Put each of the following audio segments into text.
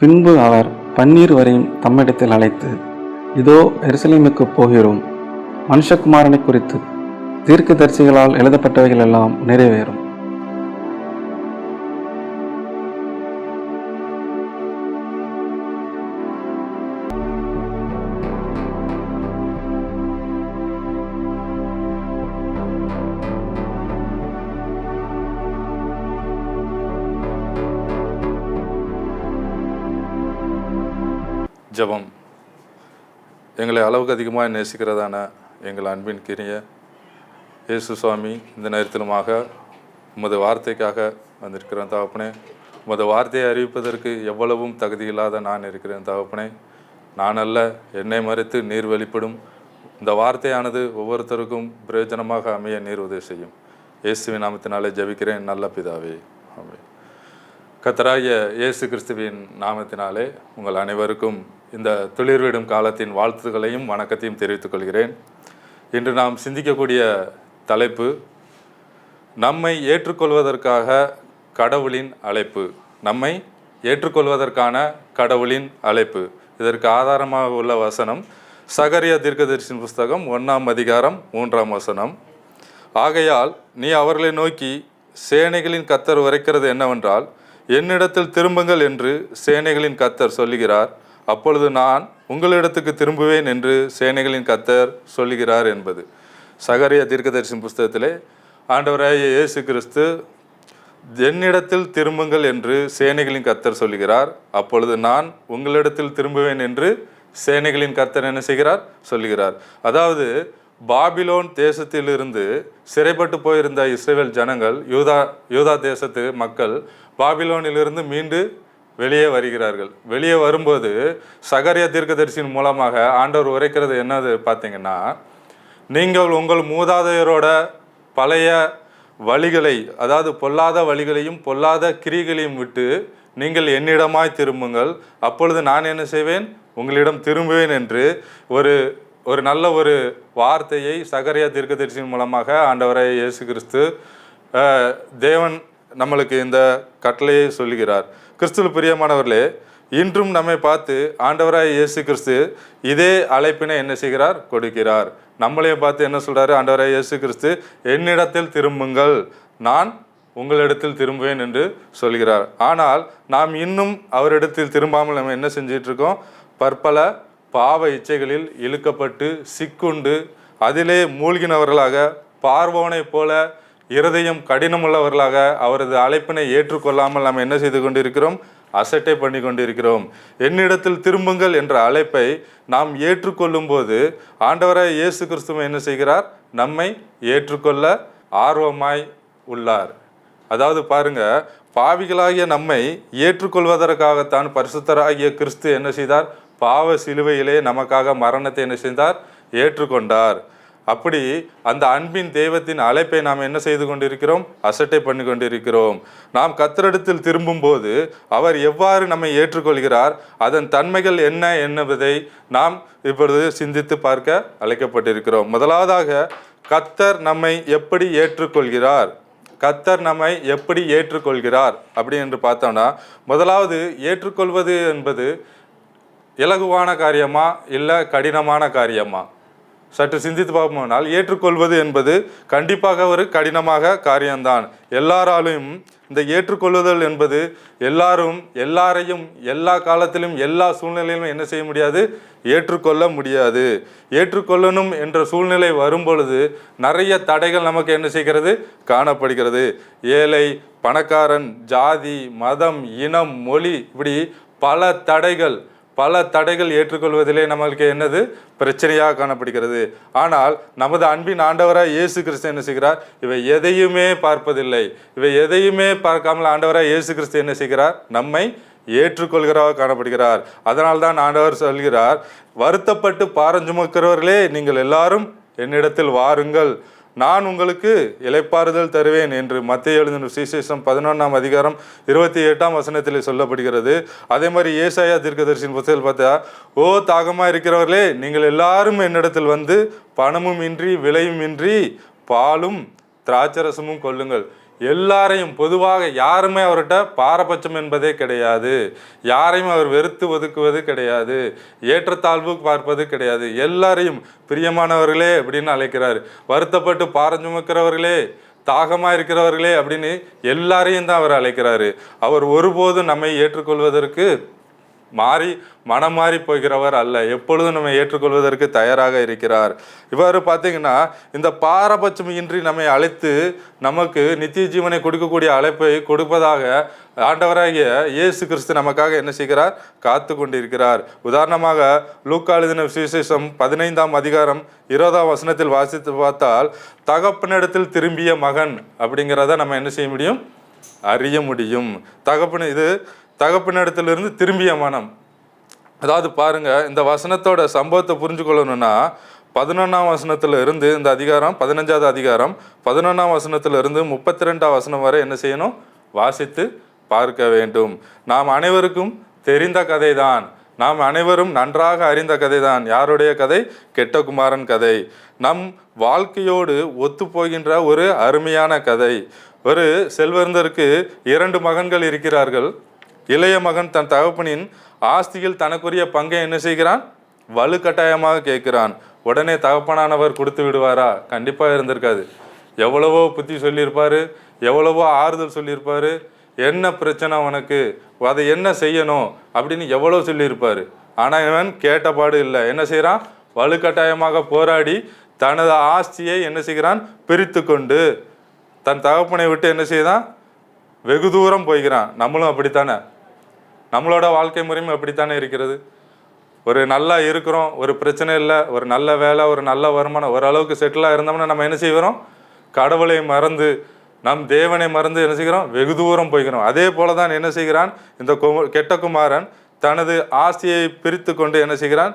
பின்பு அவர் பன்னீர் வரையும் தம்மிடத்தில் அழைத்து, இதோ எருசலேமுக்குப் போகிறோம், மனுஷகுமாரனை குறித்து தீர்க்கதரிசிகளால் எழுதப்பட்டவைகள் எல்லாம் நிறைவேறும். ஜெபம். எங்களை அளவுக்கு அதிகமாக நேசிக்கிறதான எங்கள் அன்பின் கிரிய இயேசு சுவாமி, இந்த நேரத்திலுமாக உமது வார்த்தைக்காக வந்திருக்கிறேன் தகப்பனே. உமது வார்த்தையை அறிவிப்பதற்கு எவ்வளவும் தகுதியில்லாத நான் இருக்கிறேன் தகப்பனே. நான் அல்ல, என்னை மறைத்து நீர் வெளிப்படும். இந்த வார்த்தையானது ஒவ்வொருத்தருக்கும் பிரயோஜனமாக அமைய நீர் உதவி செய்யும். இயேசுவின் நாமத்தினாலே ஜெபிக்கிறேன் நல்ல பிதாவே, ஆமென். கர்த்தராகிய இயேசு கிறிஸ்துவின் நாமத்தினாலே உங்கள் அனைவருக்கும் இந்த துளிர்விடும் காலத்தின் வாழ்த்துக்களையும் வணக்கத்தையும் தெரிவித்துக் கொள்கிறேன். இன்று நாம் சிந்திக்கக்கூடிய தலைப்பு, நம்மை ஏற்றுக்கொள்வதற்காக கடவுளின் அழைப்பு. நம்மை ஏற்றுக்கொள்வதற்கான கடவுளின் அழைப்பு. இதற்கு ஆதாரமாக உள்ள வசனம் சகரியா தீர்க்கதரிசியின் புஸ்தகம் 1ஆம் அதிகாரம் 3ஆம் வசனம். ஆகையால் நீ அவர்களை நோக்கி, சேனைகளின் கர்த்தர் உரைக்கிறது என்னவென்றால், என்னிடத்தில் திரும்புங்கள் என்று சேனைகளின் கர்த்தர் சொல்லுகிறார், அப்பொழுது நான் உங்களிடத்துக்கு திரும்புவேன் என்று சேனைகளின் கர்த்தர் சொல்லுகிறார் என்பது. சகரியா தீர்க்கதரிசியின் புஸ்தகத்திலே ஆண்டவராகிய இயேசு கிறிஸ்து என்னிடத்தில் திரும்புங்கள் என்று சேனைகளின் கர்த்தர் சொல்லுகிறார், அப்பொழுது நான் உங்களிடத்தில் திரும்புவேன் என்று சேனைகளின் கர்த்தர் என்ன செய்கிறார்? சொல்லுகிறார். அதாவது பாபிலோன் தேசத்திலிருந்து சிறைப்பட்டு போயிருந்த இஸ்ரவேல் ஜனங்கள், யூதா தேசத்து மக்கள் பாபிலோனிலிருந்து மீண்டு வெளியே வருகிறார்கள். வெளியே வரும்போது சகரியா தீர்க்கதரிசியின் மூலமாக ஆண்டவர் உரைக்கிறது என்னது பார்த்தீங்கன்னா, நீங்கள் உங்கள் மூதாதையரோட பழைய வழிகளை, அதாவது பொல்லாத வழிகளையும் பொல்லாத கிரிகளையும் விட்டு நீங்கள் என்னிடமாய் திரும்புங்கள், அப்பொழுது நான் என்ன செய்வேன்? உங்களிடம் திரும்புவேன் என்று ஒரு நல்ல ஒரு வார்த்தையை சகரியா தீர்க்கதரிசியின் மூலமாக ஆண்டவராகிய இயேசு கிறிஸ்து தேவன் நம்மளுக்கு இந்த கட்டளையை சொல்லுகிறார். கிறிஸ்துவில் பிரியமானவர்களே, இன்றும் நம்மை பார்த்து ஆண்டவராகிய இயேசு கிறிஸ்து இதே அழைப்பினை என்ன செய்கிறார்? கொடுக்கிறார். நம்மளையும் பார்த்து என்ன சொல்கிறாரு? ஆண்டவராகிய இயேசு கிறிஸ்து என்னிடத்தில் திரும்புங்கள், நான் உங்களிடத்தில் திரும்புவேன் என்று சொல்கிறார். ஆனால் நாம் இன்னும் அவரிடத்தில் திரும்பாமல் நம்ம என்ன செஞ்சிட்டு இருக்கோம்? பற்பல பாவ இச்சைகளில் இழுக்கப்பட்டு சிக்குண்டு அதிலே மூழ்கினவர்களாக, பார்வோனை போல இருதயம் கடினமுள்ளவர்களாக அவரது அழைப்பினை ஏற்றுக்கொள்ளாமல் நாம் என்ன செய்து கொண்டிருக்கிறோம்? அசட்டை பண்ணி கொண்டிருக்கிறோம். என்னிடத்தில் திரும்புங்கள் என்ற அழைப்பை நாம் ஏற்றுக்கொள்ளும் போது ஆண்டவராய் இயேசு கிறிஸ்துவ என்ன செய்கிறார்? நம்மை ஏற்றுக்கொள்ள ஆர்வமாய் உள்ளார். அதாவது பாருங்க, பாவிகளாகிய நம்மை ஏற்றுக்கொள்வதற்காகத்தான் பரிசுத்தராகிய கிறிஸ்து என்ன செய்தார்? பாவ சிலுவையிலே நமக்காக மரணத்தை என்ன செய்தார்? ஏற்றுக்கொண்டார். அப்படி அந்த அன்பின் தெய்வத்தின் அழைப்பை நாம் என்ன செய்து கொண்டிருக்கிறோம்? அசட்டை பண்ணி கொண்டிருக்கிறோம். நாம் கர்த்தரிடத்தில் திரும்பும் போது அவர் எவ்வாறு நம்மை ஏற்றுக்கொள்கிறார், அதன் தன்மைகள் என்ன என்பதை நாம் இப்பொழுது சிந்தித்து பார்க்க அழைக்கப்பட்டிருக்கிறோம். முதலாவதாக, கர்த்தர் நம்மை எப்படி ஏற்றுக்கொள்கிறார்? கர்த்தர் நம்மை எப்படி ஏற்றுக்கொள்கிறார் அப்படி என்று பார்த்தோம்னா, முதலாவது, ஏற்றுக்கொள்வது என்பது இலகுவான காரியமா இல்லை கடினமான காரியமா? சற்று சிந்தித்து பார்ப்போம்னால், ஏற்றுக்கொள்வது என்பது கண்டிப்பாக ஒரு கடினமாக காரியம்தான். எல்லாராலும் இந்த ஏற்றுக்கொள்ளுதல் என்பது எல்லாரையும் எல்லா காலத்திலும் எல்லா சூழ்நிலையிலும் என்ன செய்ய முடியாது? ஏற்றுக்கொள்ள முடியாது. ஏற்றுக்கொள்ளணும் என்ற சூழ்நிலை வரும் பொழுது நிறைய தடைகள் நமக்கு என்ன செய்கிறது? காணப்படுகிறது. ஏழை, பணக்காரன், ஜாதி, மதம், இனம், மொழி, இப்படி பல தடைகள் ஏற்றுக்கொள்வதிலே நம்மளுக்கு என்னது? பிரச்சனையாக காணப்படுகிறது. ஆனால் நமது அன்பின் ஆண்டவராய் இயேசு கிறிஸ்து என்ன செய்கிறார்? இவை எதையுமே பார்ப்பதில்லை. இவை எதையுமே பார்க்காமல் ஆண்டவராய் இயேசு கிறிஸ்து என்ன செய்கிறார்? நம்மை ஏற்றுக்கொள்கிறவராக காணப்படுகிறார். அதனால்தான் ஆண்டவர் சொல்கிறார், வருத்தப்பட்டு பாரஞ்சுமக்கிறவர்களே, நீங்கள் எல்லாரும் என்னிடத்தில் வாருங்கள், நான் உங்களுக்கு இளைப்பாறுதல் தருவேன் என்று மத்தேயு எழுதின சுவிசேஷம் 11ஆம் அதிகாரம் 28ஆம் வசனத்தில் சொல்லப்படுகிறது. அதே மாதிரி ஏசாயா தீர்க்கதரிசியின் புத்தகத்தில் பார்த்தா, ஓ தாகமாக இருக்கிறவர்களே, நீங்கள் எல்லாரும் என்னிடத்தில் வந்து பணமும் இன்றி விலையும் இன்றி பாலும் திராட்சரசமும் கொள்ளுங்கள். எல்லாரையும் பொதுவாக யாருமே அவர்கிட்ட பாரபட்சம் என்பதே கிடையாது. யாரையும் அவர் வெறுத்து ஒதுக்குவது கிடையாது. ஏற்றத்தாழ்வு பார்ப்பது கிடையாது. எல்லாரையும் பிரியமானவர்களே அப்படின்னு அழைக்கிறார். வருத்தப்பட்டு பாரம் சுமக்கிறவர்களே, தாகமாக இருக்கிறவர்களே அப்படின்னு எல்லாரையும் தான் அவர் அழைக்கிறாரு. அவர் ஒருபோதும் நம்மை ஏற்றுக்கொள்வதற்கு மனம் மாறி போகிறவர் அல்ல. எப்பொழுதும் நம்ம ஏற்றுக்கொள்வதற்கு தயாராக இருக்கிறார். இவ்வாறு பார்த்தீங்கன்னா இந்த பாரபட்சம் இன்றி நம்மை அழைத்து நமக்கு நித்திய ஜீவனை கொடுக்கக்கூடிய அழைப்பை கொடுப்பதாக ஆண்டவராகிய இயேசு கிறிஸ்து நமக்காக என்ன செய்கிறார்? காத்து கொண்டிருக்கிறார். உதாரணமாக லூக்கா எழுதின சுவிசேஷம் 15ஆம் அதிகாரம் 20ஆம் வசனத்தில் வாசித்து பார்த்தால், தகப்பனிடத்தில் திரும்பிய மகன் அப்படிங்கிறத நம்ம என்ன செய்ய முடியும்? அறிய முடியும். தகப்பனிடத்திலிருந்து திரும்பிய மனம். அதாவது பாருங்க, இந்த வசனத்தோட சம்பவத்தை புரிஞ்சு கொள்ளணும்னா 11ஆம் வசனத்துல இருந்து இந்த அதிகாரம் 15ஆவது அதிகாரம் 11ஆம் வசனத்துல இருந்து 32ஆம் வசனம் வரை என்ன செய்யணும்? வாசித்து பார்க்க வேண்டும். நாம் அனைவருக்கும் தெரிந்த கதை தான். நாம் அனைவரும் நன்றாக அறிந்த கதை தான். யாருடைய கதை? கெட்ட குமாரன் கதை. நம் வாழ்க்கையோடு ஒத்து போகின்ற ஒரு அருமையான கதை. ஒரு செல்வந்தருக்கு 2 மகன்கள் இருக்கிறார்கள். இளைய மகன் தன் தகப்பனின் ஆஸ்தியில் தனக்குரிய பங்கை என்ன செய்கிறான்? வலுக்கட்டாயமாக கேட்கிறான். உடனே தகப்பனானவர் கொடுத்து விடுவாரா? கண்டிப்பாக இருந்திருக்காது. எவ்வளவோ புத்தி சொல்லியிருப்பாரு, எவ்வளவோ ஆறுதல் சொல்லியிருப்பாரு. என்ன பிரச்சனை உனக்கு, அதை என்ன செய்யணும் அப்படின்னு எவ்வளோ சொல்லியிருப்பாரு. ஆனால் இவன் கேட்டபாடு இல்லை. என்ன செய்கிறான்? வலுக்கட்டாயமாக போராடி தனது ஆஸ்தியை என்ன செய்கிறான்? பிரித்து கொண்டு தன் தகப்பனை விட்டு என்ன செய்தான்? வெகு தூரம் போய்கிறான். நம்மளும் அப்படித்தானே? நம்மளோட வாழ்க்கை முறையும் அப்படித்தானே இருக்கிறது. ஒரு நல்லா இருக்கிறோம், ஒரு பிரச்சனை இல்லை, ஒரு நல்ல வேலை, ஒரு நல்ல வருமானம், ஓரளவுக்கு செட்டிலாக இருந்தோம்னா நம்ம என்ன செய்கிறோம்? கடவுளை மறந்து நம் தேவனை மறந்து என்ன செய்கிறோம்? வெகு தூரம் போய்கிறோம். அதே போல தான் என்ன செய்கிறான் இந்த கெட்ட குமாரன்? தனது ஆசையை பிரித்து கொண்டு என்ன செய்கிறான்?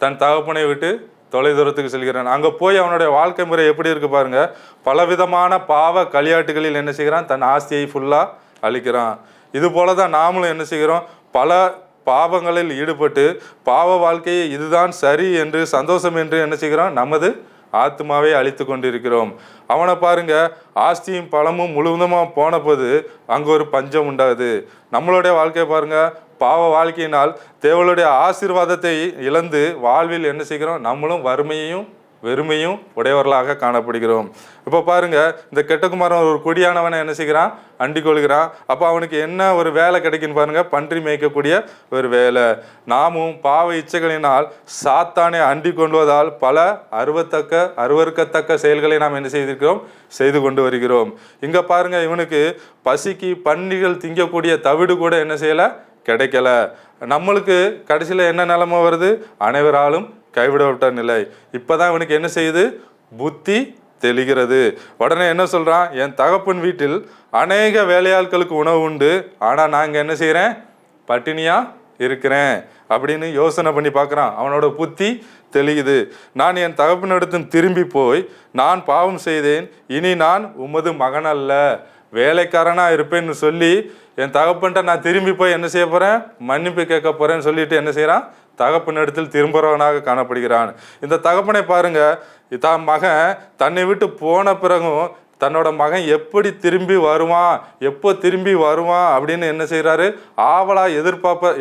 தன் தகப்பனை விட்டு தொலை தூரத்துக்கு செல்கிறான். அங்கே போய் அவனுடைய வாழ்க்கை முறை எப்படி இருக்கு பாருங்க. பலவிதமான பாவ களியாட்டுகளில் என்ன செய்கிறான்? தன் ஆசையை ஃபுல்லாக அழிக்கிறான். இது போல தான் நாமளும் என்ன செய்கிறோம்? பல பாவங்களில் ஈடுபட்டு பாவ வாழ்க்கையை இதுதான் சரி என்று சந்தோஷம் என்று என்ன செய்கிறோம்? நமது ஆத்மாவை அழித்து கொண்டிருக்கிறோம். அவனை பாருங்க, ஆஸ்தியும் பழமும் முழுவதுமாக போன போது அங்கே ஒரு பஞ்சம் உண்டாகுது. நம்மளுடைய வாழ்க்கையை பாருங்க, பாவ வாழ்க்கையினால் தேவனுடைய ஆசீர்வாதத்தை இழந்து வாழ்வில் என்ன செய்கிறோம்? நம்மளும் வறுமையையும் வெறுமையும் உடையவர்களாக காணப்படுகிறோம். இப்போ பாருங்க, இந்த கெட்டகுமாரன் ஒரு கொடியானவனை என்ன செய்கிறான்? அண்டி கொள்கிறான். அப்போ அவனுக்கு என்ன ஒரு வேலை கிடைக்குன்னு பாருங்க, பன்றி மேய்க்கக்கூடிய ஒரு வேலை. நாமும் பாவ இச்சைகளினால் சாத்தானை அண்டி கொள்வதால் பல அருவருக்கத்தக்க செயல்களை நாம் என்ன செய்திருக்கிறோம்? செய்து கொண்டு வருகிறோம். இங்க பாருங்க, இவனுக்கு பசிக்கு பன்றிகள் திங்கக்கூடிய தவிடு கூட என்ன செய்யலை? கிடைக்கல. நம்மளுக்கு கடைசியில் என்ன நிலைமை வருது? அனைவராலும் கைவிடப்பட்ட நிலை. இப்போதான் இவனுக்கு என்ன செய்யுது? புத்தி தெளிகிறது. உடனே என்ன சொல்கிறான்? என் தகப்பன் வீட்டில் அநேக வேலையாட்களுக்கு உணவு உண்டு, ஆனால் நான் இங்கே என்ன செய்கிறேன்? பட்டினியாக இருக்கிறேன் அப்படின்னு யோசனை பண்ணி பார்க்குறான். அவனோட புத்தி தெளியுது. நான் என் தகப்பனிடத்தில் திரும்பி போய், நான் பாவம் செய்தேன், இனி நான் உமது மகன் அல்ல, வேலைக்காரனாக இருப்பேன்னு சொல்லி என் தகப்பன்ட்ட நான் திரும்பி போய் என்ன செய்ய போகிறேன்? மன்னிப்பு கேட்க போகிறேன்னு சொல்லிட்டு என்ன செய்கிறான்? தகப்பனிடத்தில் திரும்புறவனாக காணப்படுகிறான். இந்த தகப்பனை பாருங்க, தான் மகன் தன்னை விட்டு போன பிறகும் தன்னோட மகன் எப்படி திரும்பி வருவான், எப்போ திரும்பி வருவான் அப்படின்னு என்ன செய்கிறாரு? ஆவலாக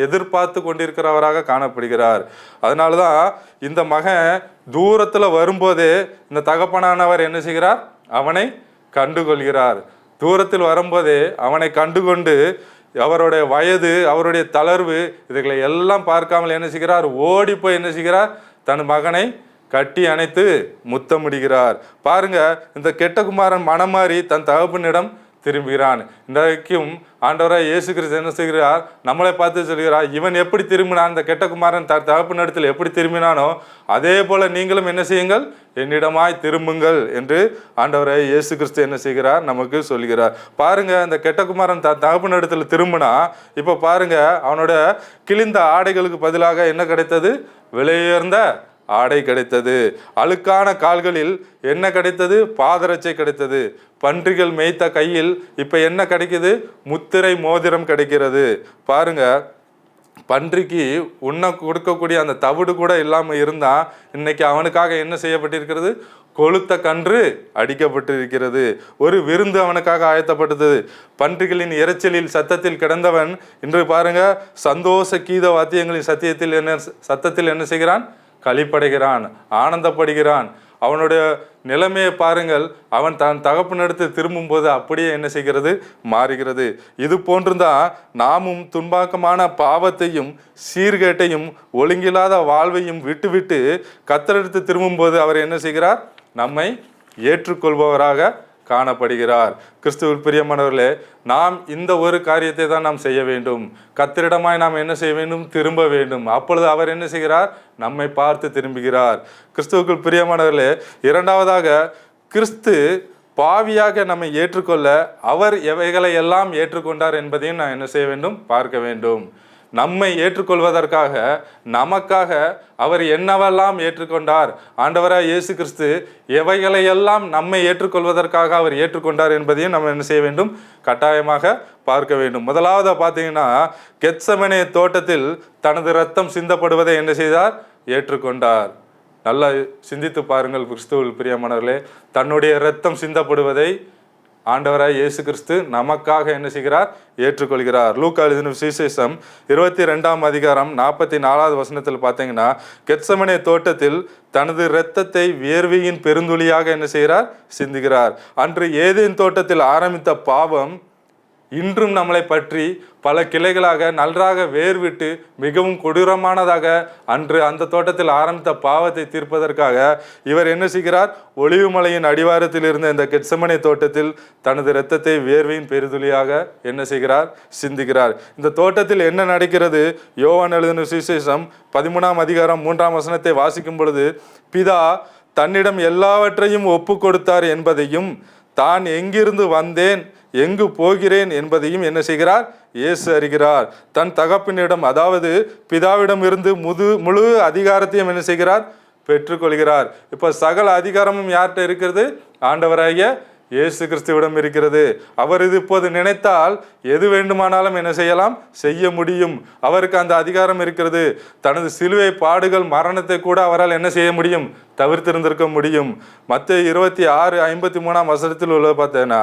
எதிர்பார்த்து கொண்டிருக்கிறவராக காணப்படுகிறார். அதனால தான் இந்த மகன் தூரத்தில் வரும்போதே இந்த தகப்பனானவர் என்ன செய்கிறார்? அவனை கண்டுகொள்கிறார். தூரத்தில் வரும்போதே அவனை கண்டுகொண்டு அவருடைய வயது, அவருடைய தளர்வு, இதுகளை எல்லாம் பார்க்காமல் என்ன செய்கிறார்? ஓடி போய் என்ன செய்கிறார்? தன் மகனை கட்டி அணைத்து முத்தமிடுகிறார். பாருங்க, இந்த கெட்ட குமாரன் மனம் மாறி தன் தகப்பனிடம் திரும்புகிறான். இன்றைக்கும் ஆண்டவராய் இயேசு கிறிஸ்து என்ன செய்கிறார்? நம்மளை பார்த்து சொல்கிறார், இவன் எப்படி திரும்பினான், இந்த கெட்ட குமாரன் தகப்பனிடத்தில் எப்படி திரும்பினானோ அதே போல நீங்களும் என்ன செய்யுங்கள்? என்னிடமாய் திரும்புங்கள் என்று ஆண்டவராய் இயேசு கிறிஸ்து என்ன செய்கிறார்? நமக்கு சொல்கிறார். பாருங்க, இந்த கெட்ட குமாரன் தகப்பனிடத்தில் திரும்பினா இப்போ பாருங்க, அவனோட கிழிந்த ஆடைகளுக்கு பதிலாக என்ன கிடைத்தது? விலையுயர்ந்த ஆடை கிடைத்தது. அழுக்கான கால்களில் என்ன கிடைத்தது? பாதரட்சை கிடைத்தது. பன்றிகள் மேய்த்த கையில் இப்ப என்ன கிடைக்குது? முத்திரை மோதிரம் கிடைக்கிறது. பாருங்க, பன்றிக்கு உண்ண கொடுக்கக்கூடிய அந்த தவிடு கூட இல்லாமல் இருந்தால் இன்னைக்கு அவனுக்காக என்ன செய்யப்பட்டிருக்கிறது? கொளுத்த கன்று அடிக்கப்பட்டிருக்கிறது. ஒரு விருந்து அவனுக்காக ஆயத்தப்பட்டது. பன்றிகளின் இரைச்சலில் சத்தத்தில் கிடந்தவன் இன்று பாருங்க, சந்தோஷ கீத வாத்தியங்களின் சத்தத்தில் என்ன செய்கிறான்? களிப்படைகிறான், ஆனந்தப்படுகிறான். அவனுடைய நிலைமையை பாருங்கள். அவன் தன் தகப்பனிடத்தில் திரும்பும் போது அப்படியே என்ன செய்கிறது? மாறுகிறது. இது போன்றுதான் நாமும் துன்பாக்கமான பாவத்தையும் சீர்கேட்டையும் ஒழுங்கில்லாத வாழ்வையும் விட்டு கர்த்தரிடத்து திரும்பும் போது அவர் என்ன செய்கிறார்? நம்மை ஏற்றுக்கொள்பவராக காணப்படுகிறார். கிறிஸ்துவில் பிரியமானவர்களே, நாம் இந்த ஒரு காரியத்தை தான் நாம் செய்ய வேண்டும். கர்த்தரிடமாய் நாம் என்ன செய்ய வேண்டும்? திரும்ப வேண்டும். அப்பொழுது அவர் என்ன செய்கிறார்? நம்மை பார்த்து திரும்புகிறார். கிறிஸ்துவுக்குள் பிரியமானவர்களே, இரண்டாவதாக கிறிஸ்து பாவியாக நம்மை ஏற்றுக்கொள்ள அவர் எவைகளை எல்லாம் ஏற்றுக்கொண்டார் என்பதையும் நான் என்ன செய்ய வேண்டும்? பார்க்க வேண்டும். நம்மை ஏற்றுக்கொள்வதற்காக நமக்காக அவர் என்னவெல்லாம் ஏற்றுக்கொண்டார், ஆண்டவராய் இயேசு கிறிஸ்து எவைகளையெல்லாம் நம்மை ஏற்றுக்கொள்வதற்காக அவர் ஏற்றுக்கொண்டார் என்பதையும் நம்ம என்ன செய்ய வேண்டும்? கட்டாயமாக பார்க்க வேண்டும். முதலாவது பார்த்தீங்கன்னா, கெத்செமனே தோட்டத்தில் தனது இரத்தம் சிந்தப்படுவதை என்ன செய்தார்? ஏற்றுக்கொண்டார். நல்லா சிந்தித்து பாருங்கள் கிறிஸ்துவில் பிரியமானவர்களே, தன்னுடைய இரத்தம் சிந்தப்படுவதை ஆண்டவராய் இயேசு கிறிஸ்து நமக்காக என்ன செய்கிறார்? ஏற்றுக்கொள்கிறார். லூக்கா எழுதின சுவிசேஷம் 22ஆம் அதிகாரம் 44வது வசனத்தில் பார்த்தீங்கன்னா, கெத்செமனே தோட்டத்தில் தனது இரத்தத்தை வியர்வையின் பெருந்துளியாக என்ன செய்கிறார்? சிந்துகிறார். அன்று ஏதேன் தோட்டத்தில் ஆரம்பித்த பாவம் இன்றும் நம்மளை பற்றி பல கிளைகளாக நன்றாக வேர்விட்டு மிகவும் கொடூரமானதாக அன்று அந்த தோட்டத்தில் ஆரம்பித்த பாவத்தை தீர்ப்பதற்காக இவர் என்ன செய்கிறார்? ஒலிவு மலையின் அடிவாரத்தில் இருந்த இந்த கெத்செமனே தோட்டத்தில் தனது இரத்தத்தை வேர்வையின் பெருதுளியாக என்ன செய்கிறார்? சிந்துகிறார். இந்த தோட்டத்தில் என்ன நடக்கிறது? யோவான் எழுதின சுவிசேஷம் 13ஆம் அதிகாரம் 3ஆம் வசனத்தை வாசிக்கும் பொழுது, பிதா தன்னிடம் எல்லாவற்றையும் ஒப்பு கொடுத்தார் என்பதையும் தான் எங்கிருந்து வந்தேன் எங்கு போகிறேன் என்பதையும் என்ன செய்கிறார்? இயேசு அறிகிறார். தன் தகப்பனிடம், அதாவது பிதாவிடம் இருந்து முழு அதிகாரத்தையும் என்ன செய்கிறார்? பெற்றுக்கொள்கிறார். இப்ப சகல அதிகாரமும் யார்கிட்ட இருக்கிறது? ஆண்டவராகிய இயேசு கிறிஸ்துவிடம் இருக்கிறது. அவர் இது இப்போது நினைத்தால் எது வேண்டுமானாலும் என்ன செய்யலாம்? செய்ய முடியும். அவருக்கு அந்த அதிகாரம் இருக்கிறது. தனது சிலுவை பாடுகள் மரணத்தை கூட அவரால் என்ன செய்ய முடியும்? தவிர்த்திருந்திருக்க முடியும். மத்தேயு 26:53ஆம் வசனத்தில் உள்ள பார்த்தேன்னா,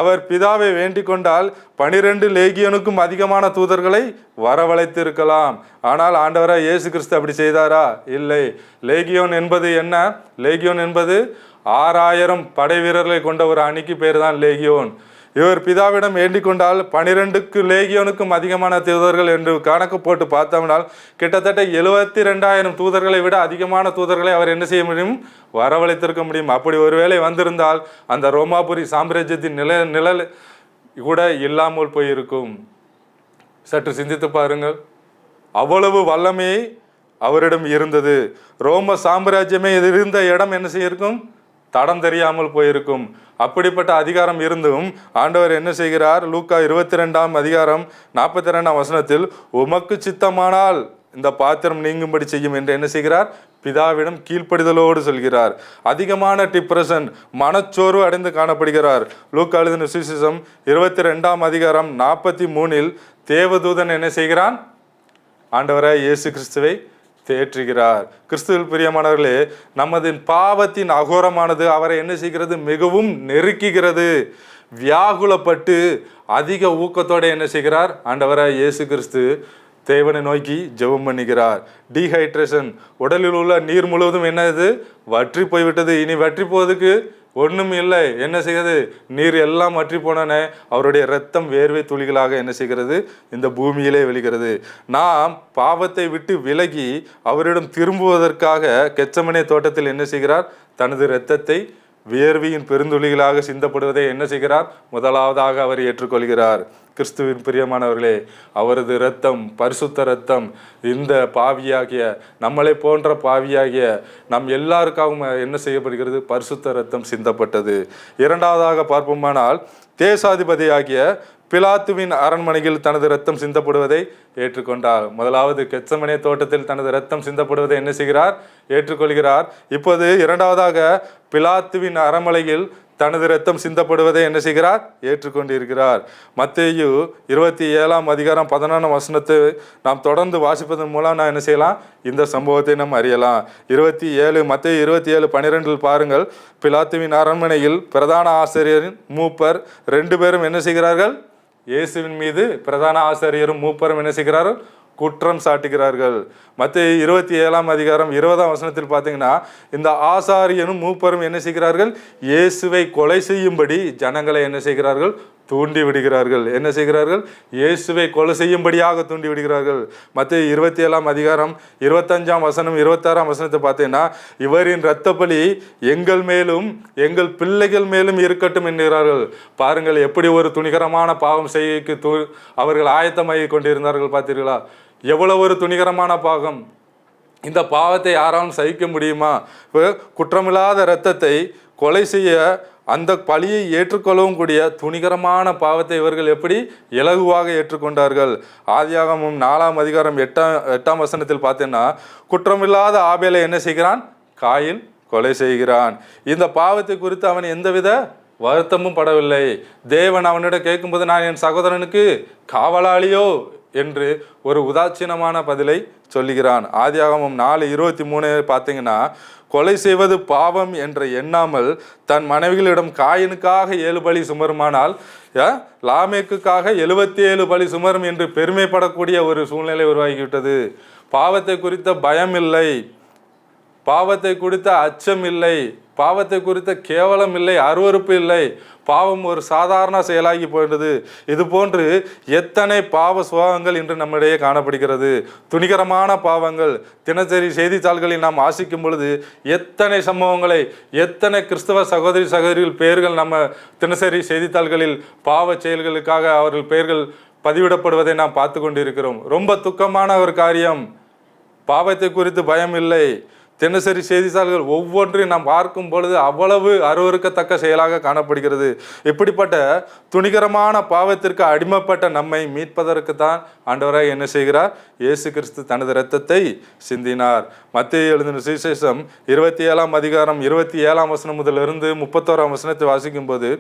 அவர் பிதாவை வேண்டிக் கொண்டால் 12 லேகியோனுக்கும் அதிகமான தூதர்களை வரவழைத்து இருக்கலாம். ஆனால் ஆண்டவராய் இயேசு கிறிஸ்து அப்படி செய்தாரா? இல்லை. லேகியோன் என்பது என்ன? லேகியோன் என்பது 6000 படை வீரர்களை கொண்ட ஒரு அணிக்கு பேர் தான் லேகியோன். இவர் பிதாவிடம் வேண்டிக் கொண்டால் 12 லேகியோனுக்கும் அதிகமான தூதர்கள் என்று கணக்கு போட்டு பார்த்தோம்னால் கிட்டத்தட்ட 72,000 தூதர்களை விட அதிகமான தூதர்களை அவர் என்ன செய்ய முடியும்? வரவழைத்திருக்க முடியும். அப்படி ஒருவேளை வந்திருந்தால் அந்த ரோமாபுரி சாம்ராஜ்யத்தின் நிழல் கூட இல்லாமல் போயிருக்கும். சற்று சிந்தித்து பாருங்கள். அவ்வளவு வல்லமை அவரிடம் இருந்தது. ரோம சாம்ராஜ்யமே இருந்த இடம் என்ன செய்யிருக்கும்? தடம் தெரியாமல் போயிருக்கும். அப்படிப்பட்ட அதிகாரம் இருந்தும் ஆண்டவர் என்ன செய்கிறார்? லூக்கா 22ஆம் அதிகாரம் 42ஆம் வசனத்தில், உமக்கு சித்தமானால் இந்த பாத்திரம் நீங்கும்படி செய்யும் என்று என்ன செய்கிறார்? பிதாவிடம் கீழ்ப்படிதலோடு சொல்கிறார். அதிகமான டிப்ரெஷன், மனச்சோர்வு அடைந்து காணப்படுகிறார். லூக்கா எழுதின சுவிசேஷம் 22ஆம் அதிகாரம் 43இல் தேவதூதன் என்ன செய்கிறான்? ஆண்டவராய் இயேசு கிறிஸ்துவை தேற்றுகிறார். கிறிஸ்துவில் பிரியமானவர்களே, நமது பாவத்தின் அகோரமானது அவரை என்ன செய்கிறது? மிகவும் நெருக்குகிறது. வியாகுலப்பட்டு அதிக ஊக்கத்தோடு என்ன செய்கிறார்? ஆண்டவராய் இயேசு கிறிஸ்து தேவனை நோக்கி ஜெபம் பண்ணுகிறார். டீஹைட்ரேஷன், உடலில் உள்ள நீர் முழுவதும் என்னது? வற்றி போய்விட்டது. இனி வற்றி போவதுக்கு ஒன்றும் இல்லை. என்ன செய்கிறது? நீர் எல்லாம் வற்றி போனனே. அவருடைய இரத்தம் வேர்வை துளிகளாக என்ன செய்கிறது? இந்த பூமியிலே வெளிகிறது. நாம் பாவத்தை விட்டு விலகி அவரிடம் திரும்புவதற்காக கெத்செமனே தோட்டத்தில் என்ன செய்கிறார்? தனது இரத்தத்தை வேர்வையின் பெருந்துளிகளாக சிந்தப்படுவதை என்ன செய்கிறார்? முதலாவதாக அவர் ஏற்றுக்கொள்கிறார். கிறிஸ்துவின் பிரியமானவர்களே, அவரது இரத்தம் பரிசுத்த இரத்தம் இந்த பாவியாகிய நம்மளை போன்ற பாவியாகிய நம் எல்லாருக்காகவும் என்ன செய்யப்படுகிறது? பரிசுத்த இரத்தம் சிந்தப்பட்டது. இரண்டாவதாக பார்ப்போமானால், தேசாதிபதியாகிய பிலாத்துவின் அரண்மனையில் தனது இரத்தம் சிந்தப்படுவதை ஏற்றுக்கொண்டார். முதலாவது கெத்செமனே தோட்டத்தில் தனது இரத்தம் சிந்தப்படுவதை என்ன செய்கிறார்? ஏற்றுக்கொள்கிறார். இப்போது இரண்டாவதாக பிலாத்துவின் அரண்மனையில் தனது இரத்தம் சிந்தப்படுவதை என்ன செய்கிறார்? ஏற்றுக்கொண்டிருக்கிறார். மத்தேயு 27 நாம் தொடர்ந்து வாசிப்பதன் மூலம் நான் என்ன செய்யலாம்? இந்த சம்பவத்தை நாம் அறியலாம். மத்தேயு 27:12 பாருங்கள். பிலாத்துவின் அரண்மனையில் பிரதான ஆசிரியரின் மூப்பர் 2 பேரும் என்ன செய்கிறார்கள்? இயேசுவின் மீது பிரதான ஆசிரியரும் மூப்பரும் என்ன செய்கிறார்கள்? குற்றம் சாட்டுகிறார்கள். மத்தேயு 27:20 பார்த்தீங்கன்னா, இந்த ஆசாரியனும் மூப்பரும் என்ன செய்கிறார்கள்? இயேசுவை கொலை செய்யும்படி ஜனங்களை என்ன செய்கிறார்கள்? தூண்டி விடுகிறார்கள். என்ன செய்கிறார்கள்? இயேசுவை கொலை செய்யும்படியாக தூண்டி விடுகிறார்கள். மத்தேயு 27:25-26 பார்த்தீங்கன்னா, இவரின் இரத்தப்பலி எங்கள் மேலும் எங்கள் பிள்ளைகள் மேலும் இருக்கட்டும் என்கிறார்கள். பாருங்கள், எப்படி ஒரு துணிகரமான பாவம் செய்யக்கு அவர்கள் ஆயத்தமாகி கொண்டிருந்தார்கள். பார்த்தீர்களா? எவ்வளவு ஒரு துணிகரமான பாவம்! இந்த பாவத்தை யாராலும் சகிக்க முடியுமா? குற்றமில்லாத இரத்தத்தை கொலை செய்ய அந்த பழியை ஏற்றுக்கொள்ளவும் கூடிய துணிகரமான பாவத்தை இவர்கள் எப்படி இலகுவாக ஏற்றுக்கொண்டார்கள். ஆதியாகமம் 4:8 பார்த்தீங்கன்னா, குற்றமில்லாத ஆபேலை என்ன செய்கிறான்? காயின் கொலை செய்கிறான். இந்த பாவத்தை குறித்து அவன் எந்தவித வருத்தமும் படவில்லை. தேவன் அவனிடம் கேட்கும்போது, நான் என் சகோதரனுக்கு காவலாளியோ என்று ஒரு உதாசீனமான பதிலை சொல்லுகிறான். ஆதியாகமம் 4:23 பார்த்தீங்கன்னா, கொலை செய்வது பாவம் என்று எண்ணாமல் தன் மனைவிகளிடம் காயினுக்காக 7 பலி சுமருமானால் லாமேக்குக்காக 77 பலி சுமரும் என்று பெருமைப்படக்கூடிய ஒரு சூழ்நிலை உருவாகிவிட்டது. பாவத்தை குறித்த பயம் இல்லை, பாவத்தை குறித்த அச்சம் இல்லை, பாவத்தை குறித்த கேவலம் இல்லை, அருவருப்பு இல்லை. பாவம் ஒரு சாதாரண செயலாகி போயிட்டது. இது போன்று எத்தனை பாவ சுபாவங்கள் இன்று நம்மிடையே காணப்படுகிறது. துணிகரமான பாவங்கள் தினசரி செய்தித்தாள்களில் நாம் வாசிக்கும் பொழுது எத்தனை சம்பவங்களை, எத்தனை கிறிஸ்தவ சகோதரிகள் பெயர்கள் நம்ம தினசரி செய்தித்தாள்களில் பாவ செயல்களுக்காக அவர்கள் பெயர்கள் பதிவிடப்படுவதை நாம் பார்த்து கொண்டிருக்கிறோம். ரொம்ப துக்கமான ஒரு காரியம். பாவத்தை குறித்து பயம் இல்லை. தினசரி செய்தித்தாள்கள் ஒவ்வொன்றையும் நாம் பார்க்கும் பொழுது அவ்வளவு அருவருக்கத்தக்க செயலாக காணப்படுகிறது. இப்படிப்பட்ட துணிகரமான பாவத்திற்கு அடிமைப்பட்ட நம்மை மீட்பதற்கு தான் ஆண்டவராய் என்ன செய்கிறார்? இயேசு கிறிஸ்து தனது இரத்தத்தை சிந்தினார். மத்தேயு எழுதின சுவிசேஷம் 27:27 முதலிருந்து 31 வாசிக்கும் போது,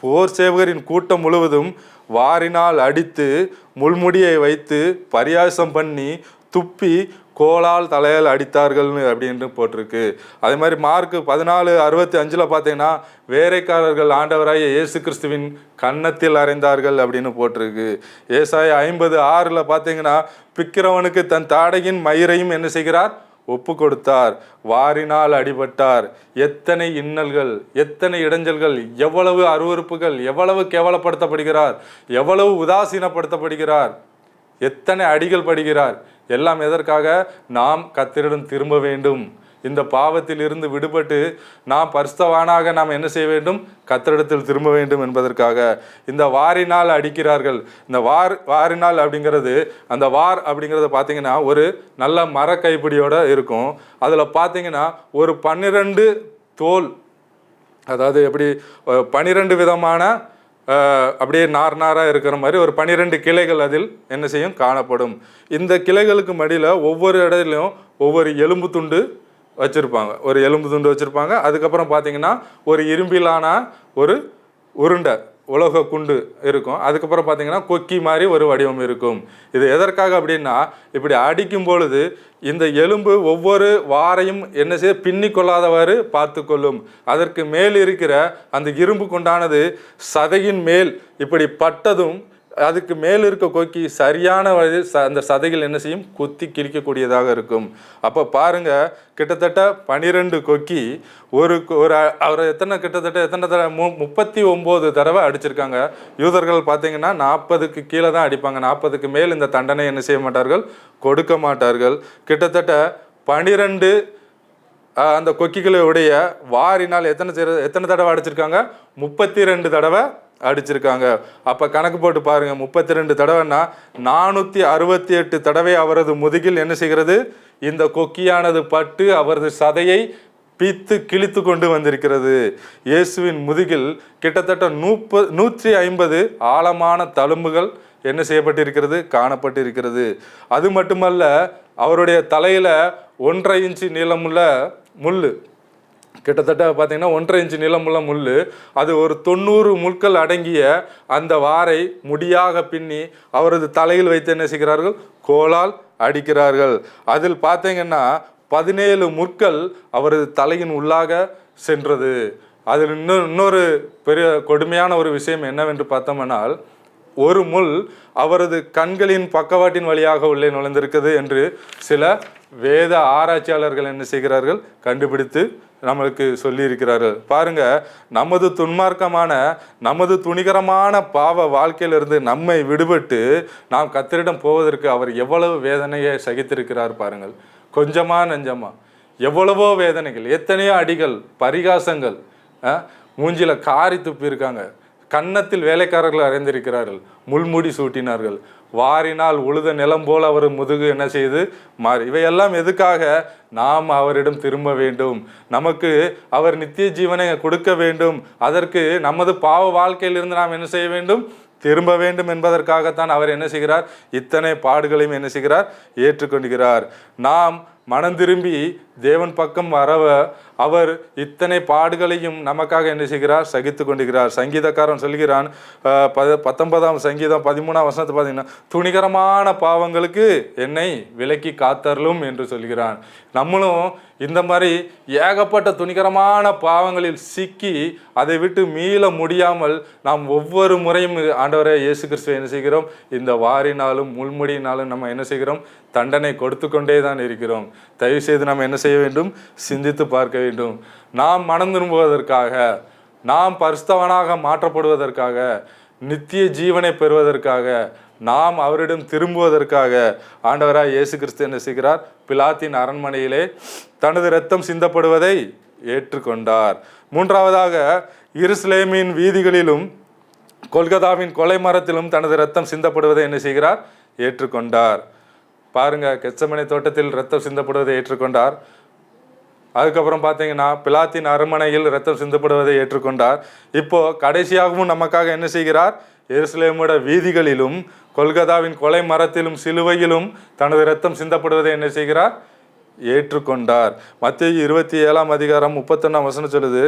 போர் சேவகரின் கூட்டம் முழுவதும் வாரினால் அடித்து முள்முடியை வைத்து பரியாசம் பண்ணி துப்பி கோலால் தலையால் அடித்தார்கள் அப்படின்னு போட்டிருக்கு. அதே மாதிரி மார்க் 14:65 பார்த்தீங்கன்னா, வேலைக்காரர்கள் ஆண்டவராய இயேசு கிறிஸ்துவின் கன்னத்தில் அறைந்தார்கள் அப்படின்னு போட்டிருக்கு. ஏசாயா 50:6 பார்த்தீங்கன்னா, பிக்கிறவனுக்கு தன் தாடையின் மயிரையும் என்ன செய்கிறார்? ஒப்பு கொடுத்தார். வாரினால் அடிபட்டார். எத்தனை இன்னல்கள், எத்தனை இடைஞ்சல்கள், எவ்வளவு அருவருப்புகள், எவ்வளவு கேவலப்படுத்தப்படுகிறார், எவ்வளவு உதாசீனப்படுத்தப்படுகிறார், எத்தனை அடிகள் படுகிறார். எல்லாம் எதற்காக? நாம் கர்த்தரிடம் திரும்ப வேண்டும். இந்த பாவத்தில் இருந்து விடுபட்டு நாம் பரிசுத்தவானாக நாம் என்ன செய்ய வேண்டும்? கர்த்தரிடத்தில் திரும்ப வேண்டும் என்பதற்காக இந்த வாரினால் அடிக்கிறார்கள். இந்த வாரினால் அப்படிங்கிறது, அந்த வார் அப்படிங்கிறத பார்த்தீங்கன்னா ஒரு நல்ல மர கைப்பிடியோட இருக்கும். அதில் பார்த்தீங்கன்னா ஒரு 12 தோல், அதாவது எப்படி 12 விதமான அப்படியே நாராக இருக்கிற மாதிரி ஒரு 12 கிளைகள் அதில் என்ன செய்யும்? காணப்படும். இந்த கிளைகளுக்கு மடியில் ஒவ்வொரு இடத்துலையும் ஒவ்வொரு எலும்பு துண்டு வச்சுருப்பாங்க. ஒரு எலும்பு துண்டு வச்சுருப்பாங்க. அதுக்கப்புறம் பார்த்தீங்கன்னா ஒரு இரும்பிலான ஒரு உருண்டை உலோக குண்டு இருக்கும். அதுக்கப்புறம் பார்த்தீங்கன்னா கொக்கி மாதிரி ஒரு வடிவம் இருக்கும். இது எதற்காக அப்படின்னா, இப்படி அடிக்கும் பொழுது இந்த எலும்பு ஒவ்வொரு வாரையும் என்ன செய்ய பின்னி கொள்ளாதவாறு பார்த்து கொள்ளும். அதற்கு மேல் இருக்கிற அந்த இரும்பு கொண்டானது சதையின் மேல் இப்படி பட்டதும் அதுக்கு மேல் இருக்க கொக்கி சரியான வழியில் அந்த சதைகள் என்ன செய்யும்? குத்தி கிழிக்கக்கூடியதாக இருக்கும். அப்போ பாருங்க, கிட்டத்தட்ட 12 கொக்கி ஒரு அவர் கிட்டத்தட்ட எத்தனை தடவை? 39 தடவை அடிச்சிருக்காங்க. யூதர்கள் பார்த்தீங்கன்னா 40க்கு கீழே தான் அடிப்பாங்க. 40க்கு மேல் இந்த தண்டனை என்ன செய்ய மாட்டார்கள்? கொடுக்க மாட்டார்கள். கிட்டத்தட்ட 12 அந்த கொக்கிகளுடைய வாரினால் எத்தனை தடவை அடிச்சிருக்காங்க? 32 தடவை அடிச்சிருக்காங்க. அப்போ கணக்கு போட்டு பாருங்க, 32 தடவைன்னா 468 தடவை அவரது முதுகில் என்ன செய்கிறது? இந்த கொக்கியானது பட்டு அவரது சதையை பீத்து கிழித்து கொண்டு வந்திருக்கிறது. இயேசுவின் முதுகில் கிட்டத்தட்ட 150 ஆழமான தழும்புகள் என்ன செய்யப்பட்டிருக்கிறது? காணப்பட்டிருக்கிறது. அது மட்டுமல்ல, அவருடைய தலையில 1.5 இன்ச்சு நீளமுள்ள முள், கிட்டத்தட்ட பார்த்தீங்கன்னா 1.5 இன்ச்சு நீளமுள்ள முள், அது ஒரு 90 முட்கள் அடங்கிய அந்த வாரை முடியாக பின்னி அவரது தலையில் வைத்து என்ன செய்கிறார்கள்? கோலால் அடிக்கிறார்கள். அதில் பார்த்தீங்கன்னா 17 முட்கள் அவரது தலையின் உள்ளாக சென்றது. அதில் இன்னொரு பெரிய கொடுமையான ஒரு விஷயம் என்னவென்று பார்த்தோம்னால், ஒரு முள் அவரது கண்களின் பக்கவாட்டின் வழியாக உள்ளே நுழைந்திருக்குது என்று சில வேத ஆராய்ச்சியாளர்கள் என்ன செய்கிறார்கள்? கண்டுபிடித்து நம்மளுக்கு சொல்லியிருக்கிறார்கள். பாருங்க, நமது துன்மார்க்கமான நமது துணிகரமான பாவ வாழ்க்கையிலிருந்து நம்மை விடுபட்டு நாம் கர்த்தரிடம் போவதற்கு அவர் எவ்வளவு வேதனையை சகித்திருக்கிறார் பாருங்கள். கொஞ்சமா நெஞ்சமா எவ்வளவோ வேதனைகள், எத்தனையோ அடிகள், பரிகாசங்கள், மூஞ்சில காரி துப்பியிருக்காங்க, கன்னத்தில் வேலைக்காரர்கள் அறைந்திருக்கிறார்கள், முள்முடி சூட்டினார்கள், வாரினால் உழுத நிலம் போல் அவர் முதுகு என்ன செய்து மாறி. இவையெல்லாம் எதுக்காக? நாம் அவரிடம் திரும்ப வேண்டும், நமக்கு அவர் நித்திய ஜீவனை கொடுக்க வேண்டும், அதற்கு நமது பாவ வாழ்க்கையிலிருந்து நாம் என்ன செய்ய வேண்டும்? திரும்ப வேண்டும் என்பதற்காகத்தான் அவர் என்ன செய்கிறார்? இத்தனை பாடுகளையும் என்ன செய்கிறார்? ஏற்றுக்கொள்கிறார். நாம் மனம் திரும்பி தேவன் பக்கம் வரவ அவர் இத்தனை பாடுகளையும் நமக்காக என்ன செய்கிறார்? சகித்து கொண்டிருக்கிறார். சங்கீதக்காரன் சொல்கிறான், 19ஆம் சங்கீதம் 13ஆம் வசனத்தை பார்த்தீங்கன்னா, துணிகரமான பாவங்களுக்கு என்னை விலக்கி காத்தருளும் என்று சொல்கிறான். நம்மளும் இந்த மாதிரி ஏகப்பட்ட துணிகரமான பாவங்களில் சிக்கி அதை விட்டு மீள முடியாமல் நாம் ஒவ்வொரு முறையும் ஆண்டவரை இயேசு கிறிஸ்துவை என்ன செய்கிறோம்? இந்த வாரினாலும் முள்முடியினாலும் நம்ம என்ன செய்கிறோம்? தண்டனை கொடுத்து கொண்டே தான் இருக்கிறோம். தயவு செய்து நாம் என்ன செய்ய வேண்டும்? சிந்தித்து பார்க்க வேண்டும். நாம் மனம் திரும்புவதற்காக, நாம் பரிசுத்தவனாக மாற்றப்படுவதற்காக, நித்திய ஜீவனை பெறுவதற்காக, நாம் அவரிடம் திரும்புவதற்காக ஆண்டவராய் இயேசு கிறிஸ்து என்ன செய்கிறார்? பிலாத்தின் அரண்மனையிலே தனது இரத்தம் சிந்தப்படுவதை ஏற்றுக்கொண்டார். மூன்றாவதாக, எருசலேமின் வீதிகளிலும் கொல்கத்தாவின் கொலை மரத்திலும் தனது இரத்தம் சிந்தப்படுவதை என்ன செய்கிறார்? ஏற்றுக்கொண்டார். பாருங்க, கெத்செமனே தோட்டத்தில் இரத்தம் சிந்தப்படுவதை ஏற்றுக்கொண்டார். அதுக்கப்புறம் பார்த்தீங்கன்னா பிலாத்தின் அரண்மனையில் இரத்தம் சிந்தப்படுவதை ஏற்றுக்கொண்டார். இப்போ கடைசியாகவும் நமக்காக என்ன செய்கிறார்? எருசலேமோட வீதிகளிலும் கொல்கத்தாவின் கொலை மரத்திலும் சிலுவையிலும் தனது இரத்தம் சிந்தப்படுவதை என்ன செய்கிறார்? ஏற்றுக்கொண்டார். மத்தேயு 27ஆம் அதிகாரம் 31ஆம் வசனம் சொல்லுது,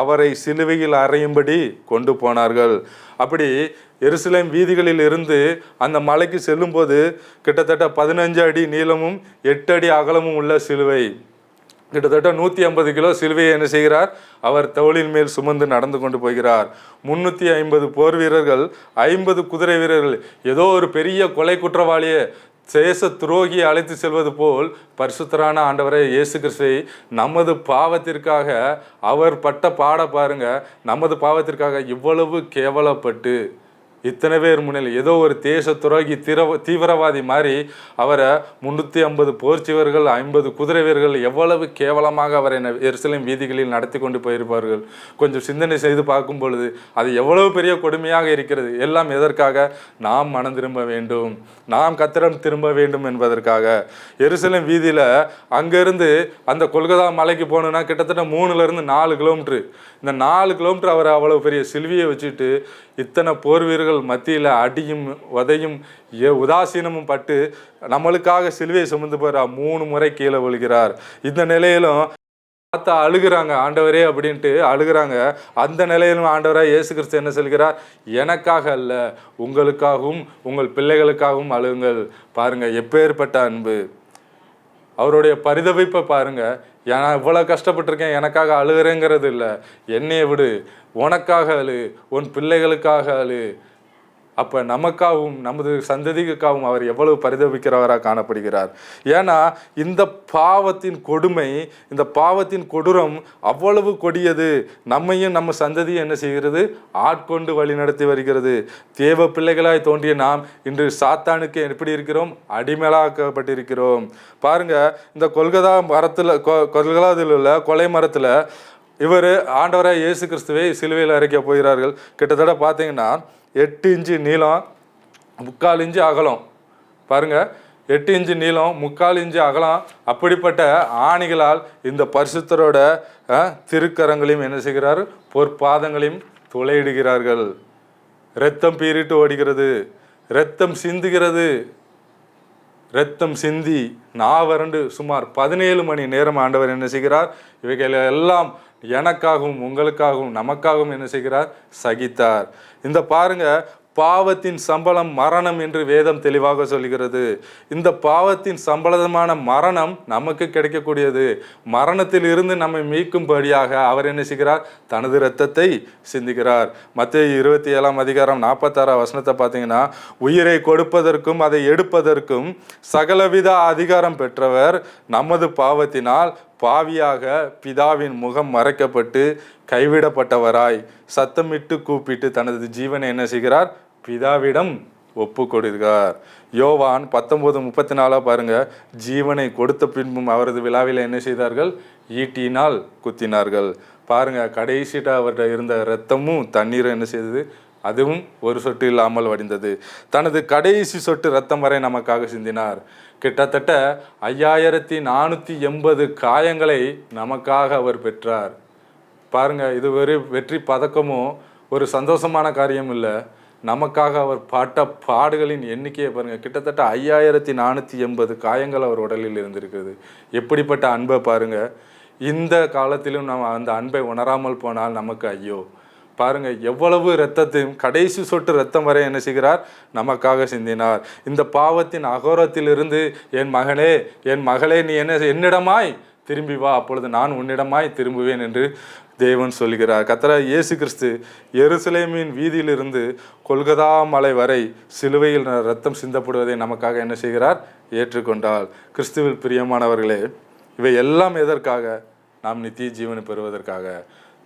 அவரை சிலுவையில் அறையும்படி கொண்டு போனார்கள். அப்படி எருசலேம் வீதிகளில் இருந்து அந்த மலைக்கு செல்லும்போது கிட்டத்தட்ட 15 அடி நீளமும் 8 அடி அகலமும் உள்ள சிலுவை, கிட்டத்தட்ட 150 கிலோ சிலுவையை என்ன செய்கிறார்? அவர் தோளின் மேல் சுமந்து நடந்து கொண்டு போகிறார். 350 போர் வீரர்கள், 50 குதிரை வீரர்கள், ஏதோ ஒரு பெரிய கொலை குற்றவாளியை, சேச துரோகியை அழைத்து செல்வது போல் பரிசுத்தரான ஆண்டவரை இயேசு கிறிஸ்துவை நமது பாவத்திற்காக அவர் பட்ட பாட பாருங்க. நமது பாவத்திற்காக இவ்வளவு கேவலப்பட்டு இத்தனை பேர் முன்னிலை ஏதோ ஒரு தேச துரோகி தீவிரவாதி மாதிரி அவரை 350 போர்ச்சிவர்கள், 50 குதிரை வீரர்கள் எவ்வளவு கேவலமாக அவரை எருசலேம் வீதிகளில் நடத்தி கொண்டு போயிருப்பார்கள். கொஞ்சம் சிந்தனை செய்து பார்க்கும் பொழுது அது எவ்வளவு பெரிய கொடுமையாக இருக்கிறது. எல்லாம் எதற்காக? நாம் மனம் திரும்ப வேண்டும், நாம் கர்த்தரிடம் திரும்ப வேண்டும் என்பதற்காக. எருசலேம் வீதியில் அங்கேருந்து அந்த கொல்கத்தா மலைக்கு போகணுன்னா கிட்டத்தட்ட 3லேருந்து 4 கிலோமீட்ரு. இந்த 4 கிலோமீட்டர் அவரை அவ்வளோ பெரிய சிலுவையை வச்சுட்டு இத்தனை போர் வீரர்கள் மத்தியில் அடியும் உதையும் உதாசீனமும் பட்டு நம்மளுக்காக சிலுவையை சுமந்து போகிறார். 3 முறை கீழே விழுகிறார். இந்த நிலையிலும் பார்த்து அழுகிறாங்க, ஆண்டவரே அப்படின்ட்டு அழுகிறாங்க. அந்த நிலையிலும் ஆண்டவராக இயேசு கிறிஸ்து என்ன சொல்கிறார்? எனக்காக அல்ல, உங்களுக்காகவும் உங்கள் பிள்ளைகளுக்காகவும் அழுங்கள். பாருங்க எப்பேற்பட்ட அன்பு, அவருடைய பரிதவிப்பை பாருங்க. ஏன்னா இவ்வளோ கஷ்டப்பட்டிருக்கேன், எனக்காக அழுகிறேங்கிறது இல்லை, என்னைய விடு, உனக்காக அழு, உன் பிள்ளைகளுக்காக அழு. அப்போ நமக்காகவும் நமது சந்ததிக்காகவும் அவர் எவ்வளவு பரிதவிக்கிறவராக காணப்படுகிறார். ஏன்னா இந்த பாவத்தின் கொடுமை, இந்த பாவத்தின் கொடூரம் அவ்வளவு கொடியது. நம்மையும் நம்ம சந்ததியை என்ன செய்கிறது? ஆட்கொண்டு வழி நடத்தி வருகிறது. தேவ பிள்ளைகளாய் தோன்றிய நாம் இன்று சாத்தானுக்கு எப்படி இருக்கிறோம்? அடிமையாக்கப்பட்டிருக்கிறோம். பாருங்க, இந்த கொல்கத்தா மரத்தில் கொல்கத்தாவில் உள்ள கொலை மரத்தில் இவர் ஆண்டவராக இயேசு கிறிஸ்துவை சிலுவையில் அறைக்க போகிறார்கள். கிட்டத்தட்ட பார்த்தீங்கன்னா 8 இன்ச்சு நீளம், 3/4 இன்ச்சு அகலம். பாருங்கள், 8 இன்ச்சு நீளம், 3/4 இன்ச்சு அகலம். அப்படிப்பட்ட ஆணிகளால் இந்த பரிசுத்தரோட திருக்கரங்களையும் என்ன செய்கிறார்? பொற்பாதங்களையும் துளையிடுகிறார்கள். இரத்தம் பீறிட்டு ஓடுகிறது, இரத்தம் சிந்துகிறது. இரத்தம் சிந்தி நாவறண்டு சுமார் 17 மணி நேரம் ஆண்டவர் என்ன செய்கிறார்? இவைகள் எல்லாம் எனக்காகவும் உங்களுக்காகவும் நமக்காகவும் என்ன செய்கிறார்? சகித்தார். இந்த பாருங்க, பாவத்தின் சம்பளம் மரணம் என்று வேதம் தெளிவாக சொல்கிறது. இந்த பாவத்தின் சம்பளமான மரணம் நமக்கு கிடைக்கக்கூடியது. மரணத்தில் இருந்து நம்மை மீட்கும்படியாக அவர் என்ன செய்கிறார்? தனது இரத்தத்தை சிந்துகிறார். மத்தேயு 27:46 பார்த்தீங்கன்னா, உயிரை கொடுப்பதற்கும் அதை எடுப்பதற்கும் சகலவித அதிகாரம் பெற்றவர் நமது பாவத்தினால் பாவியாக பிதாவின் முகம் மறைக்கப்பட்டு கைவிடப்பட்டவராய் சத்தமிட்டு கூப்பிட்டு தனது ஜீவனை என்ன செய்கிறார்? பிதாவிடம் ஒப்பு கொடுக்கிறார். யோவான் 19:34 பாருங்க, ஜீவனை கொடுத்த பின்பும் அவரது விழாவில் என்ன செய்தார்கள்? ஈட்டினால் குத்தினார்கள். பாருங்க, கடைசிட்ட அவர்கிட்ட இருந்த இரத்தமும் தண்ணீரும் என்ன செய்தது? அதுவும் ஒரு சொட்டு இல்லாமல் வடிந்தது. தனது கடைசி சொட்டு இரத்தம் வரை நமக்காக சிந்தினார். கிட்டத்தட்ட 5480 காயங்களை நமக்காக அவர் பெற்றார். பாருங்க, இது ஒரு வெற்றி பதக்கமோ ஒரு சந்தோஷமான காரியம் இல்லை. நமக்காக அவர் பாட்ட பாடுகளின் எண்ணிக்கையை பாருங்க, கிட்டத்தட்ட 5480 காயங்கள் அவர் உடலில் இருந்திருக்கிறது. எப்படிப்பட்ட அன்பை பாருங்க. இந்த காலத்திலும் நம்ம அந்த அன்பை உணராமல் போனால் நமக்கு ஐயோ. பாருங்க, எவ்வளவு இரத்தத்தையும் கடைசி சொட்டு இரத்தம் வரை என்ன செய்கிறார்? நமக்காக சிந்தினார். இந்த பாவத்தின் அகோரத்திலிருந்து என் மகனே, என் மகளே, நீ என்னிடமாய் திரும்பி வா, அப்பொழுது நான் உன்னிடமாய் திரும்புவேன் என்று தேவன் சொல்கிறார். கர்த்தராகிய இயேசு கிறிஸ்து எருசலேமின் வீதியிலிருந்து கொல்கதா மலை வரை சிலுவையில் இரத்தம் சிந்தப்படுவதை நமக்காக என்ன செய்கிறார்? ஏற்றுக்கொண்டால். கிறிஸ்துவில் பிரியமானவர்களே, இவை எல்லாம் எதற்காக? நாம் நித்திய ஜீவனை பெறுவதற்காக.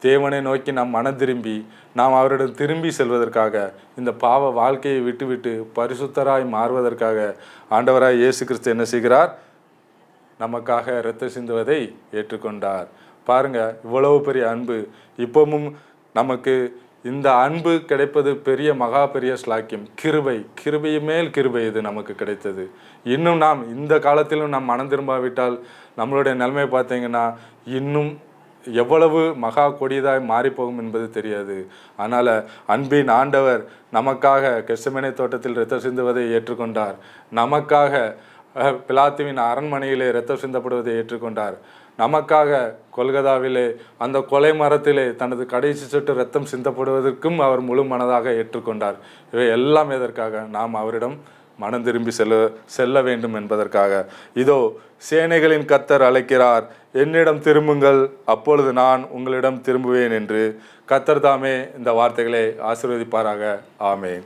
தேவனை நோக்கி நாம் மனம் திரும்பி நாம் அவரிடம் திரும்பி செல்வதற்காக, இந்த பாவ வாழ்க்கையை விட்டுவிட்டு பரிசுத்தராய் மாறுவதற்காக ஆண்டவராய் இயேசு கிறிஸ்து என்ன செய்கிறார்? நமக்காக இரத்தம் சிந்துவதை ஏற்றுக்கொண்டார். பாருங்க, இவ்வளவு பெரிய அன்பு. இப்பவும் நமக்கு இந்த அன்பு கிடைப்பது பெரிய மகா பெரிய ஸ்லாக்கியம். கிருபை மேல் கிருபை இது நமக்கு கிடைத்தது. இன்னும் நாம் இந்த காலத்திலும் நாம் மனம் திரும்பாவிட்டால் நம்மளுடைய நிலைமை பார்த்தீங்கன்னா இன்னும் எவ்வளவு மகா கொடியதாய் மாறிப்போகும் என்பது தெரியாது. அதனால் அன்பின் ஆண்டவர் நமக்காக கெத்செமனே தோட்டத்தில் இரத்தம் சிந்துவதை ஏற்றுக்கொண்டார். நமக்காக பிலாத்துவின் அரண்மனையிலே இரத்தம் சிந்தப்படுவதை ஏற்றுக்கொண்டார். நமக்காக கொல்கதாவிலே அந்த கொலை மரத்திலே தனது கடைசி சொட்டு இரத்தம் சிந்தப்படுவதற்கும் அவர் முழு மனதாக ஏற்றுக்கொண்டார். இவை எல்லாம் எதற்காக? நாம் அவரிடம் மனம் திரும்பி செல்ல வேண்டும் என்பதற்காக. இதோ சேனைகளின் கர்த்தர் அழைக்கிறார், என்னிடம் திரும்புங்கள், அப்பொழுது நான் உங்களிடம் திரும்புவேன் என்று. கர்த்தர் தாமே இந்த வார்த்தைகளை ஆசீர்வதிப்பாராக. ஆமென்.